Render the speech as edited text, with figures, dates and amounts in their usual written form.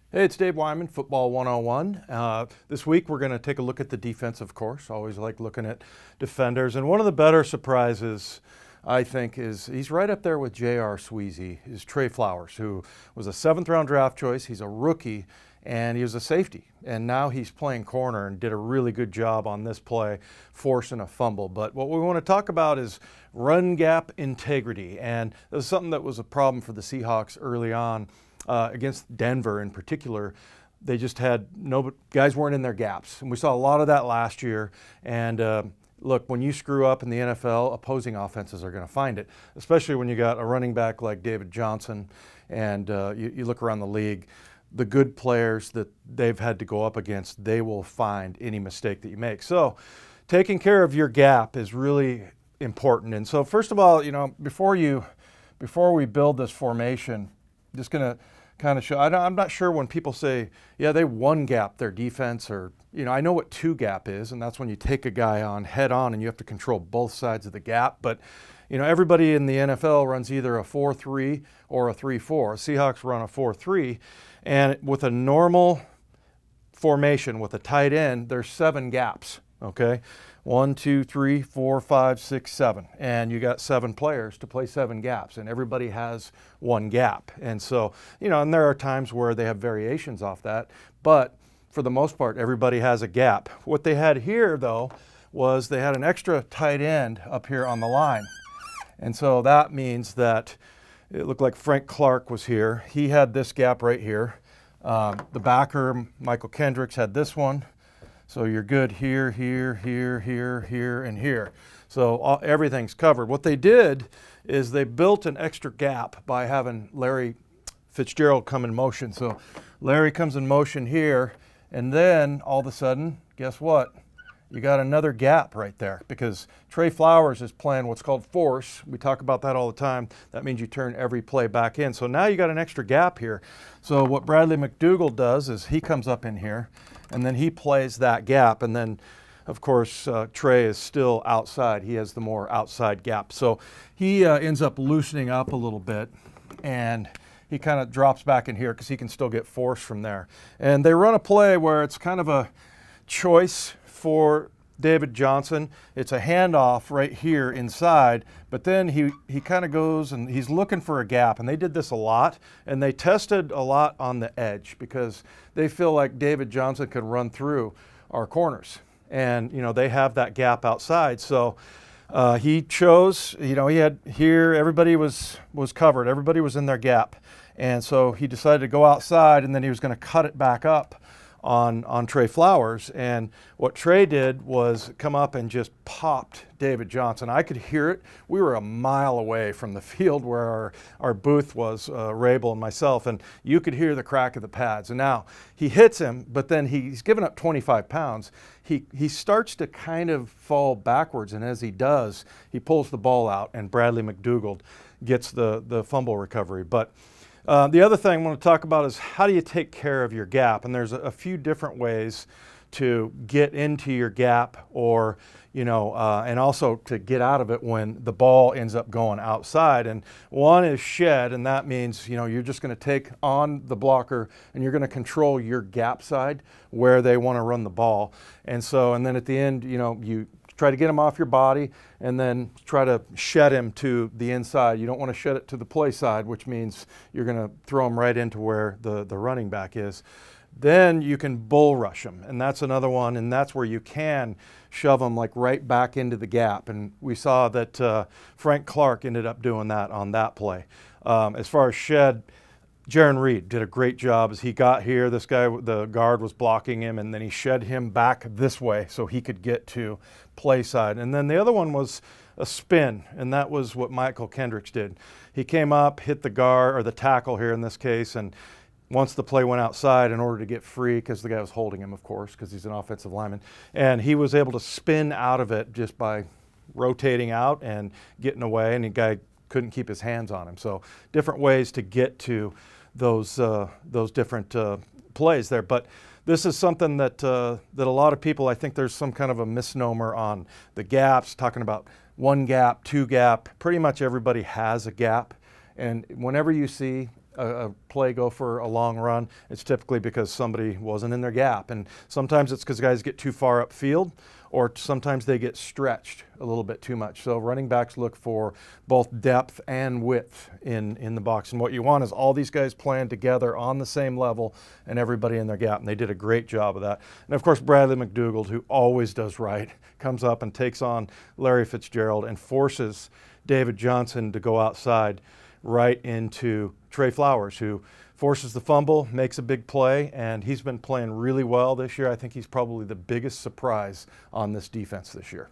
Hey, it's Dave Wyman, Football 101. This week we're going to take a look at the defense, of course. Always like looking at defenders. And one of the better surprises, I think, is he's right up there with J.R. Sweezy, is Tre Flowers, who was a 7th-round draft choice. He's a rookie, and he was a safety. And now he's playing corner and did a really good job on this play, forcing a fumble. But what we want to talk about is run gap integrity. And this is something that was a problem for the Seahawks early on. Against Denver in particular, they just had guys weren't in their gaps. And we saw a lot of that last year. And look, when you screw up in the NFL, opposing offenses are going to find it, especially when you got a running back like David Johnson. And you look around the league, the good players that they've had to go up against, they will find any mistake that you make. So taking care of your gap is really important. And so first of all, before we build this formation, just going to kind of show, I'm not sure when people say, yeah, they one gap their defense, or, I know what two gap is, and that's when you take a guy on head on and you have to control both sides of the gap. But, everybody in the NFL runs either a 4-3 or a 3-4. Seahawks run a 4-3, and with a normal formation with a tight end, there's 7 gaps, okay? 1, 2, 3, 4, 5, 6, 7. And you got 7 players to play 7 gaps, and everybody has 1 gap. And so, and there are times where they have variations off that, but for the most part, everybody has a gap. What they had here, though, was they had an extra tight end up here on the line. And so that means that it looked like Frank Clark was here. He had this gap right here. The backer, Michael Kendricks, had this one. So you're good here, here, here, here, here, and here. So everything's covered. What they did is they built an extra gap by having Larry Fitzgerald come in motion. So Larry comes in motion here, and then all of a sudden, guess what? You got another gap right there, because Tre Flowers is playing what's called force. We talk about that all the time. That means you turn every play back in. So now you got an extra gap here. So what Bradley McDougald does is he comes up in here, and then he plays that gap. And then, of course, Tre is still outside. He has the more outside gap. So he ends up loosening up a little bit, and he kind of drops back in here because he can still get force from there. And they run a play where it's kind of a choice for David Johnson. It's a handoff right here inside, but then he kind of goes and he's looking for a gap, and they did this a lot, and they tested a lot on the edge because they feel like David Johnson could run through our corners, and they have that gap outside. So he chose, he had here, everybody was covered, everybody was in their gap, and so he decided to go outside, and then he was going to cut it back up on Tre Flowers. And what Tre did was come up and just popped David Johnson. I could hear it. We were a mile away from the field where our booth was, Rabel and myself, and you could hear the crack of the pads. And now he hits him, but then he's given up 25 pounds. He starts to kind of fall backwards, and as he does, he pulls the ball out, and Bradley McDougald gets the fumble recovery. But the other thing I want to talk about is how do you take care of your gap? And there's a few different ways to get into your gap, or, and also to get out of it when the ball ends up going outside. And one is shed, and that means, you're just going to take on the blocker and you're going to control your gap side where they want to run the ball. And then at the end, you try to get him off your body and then try to shed him to the inside. You don't want to shed it to the play side, which means you're going to throw him right into where the running back is. Then you can bull rush him, and that's another one, and that's where you can shove him like right back into the gap. And we saw that Frank Clark ended up doing that on that play. As far as shed, Jaron Reed did a great job. As he got here, this guy, the guard, was blocking him, and then he shed him back this way so he could get to play side. And then the other one was a spin, and that was what Michael Kendricks did. He came up, hit the guard, or the tackle here in this case, and once the play went outside, in order to get free, because the guy was holding him, of course, because he's an offensive lineman, and he was able to spin out of it just by rotating out and getting away, and the guy couldn't keep his hands on him. So different ways to get to those different plays there. But this is something that a lot of people, I think there's some kind of a misnomer on the gaps, talking about 1 gap, 2 gap. Pretty much everybody has a gap. And whenever you see a play go for a long run, it's typically because somebody wasn't in their gap. And sometimes it's because guys get too far upfield, or sometimes they get stretched a little bit too much. So running backs look for both depth and width in the box. And what you want is all these guys playing together on the same level and everybody in their gap. And they did a great job of that. And of course, Bradley McDougald, who always does right, comes up and takes on Larry Fitzgerald and forces David Johnson to go outside right into Tre Flowers, who forces the fumble, makes a big play, and he's been playing really well this year. I think he's probably the biggest surprise on this defense this year.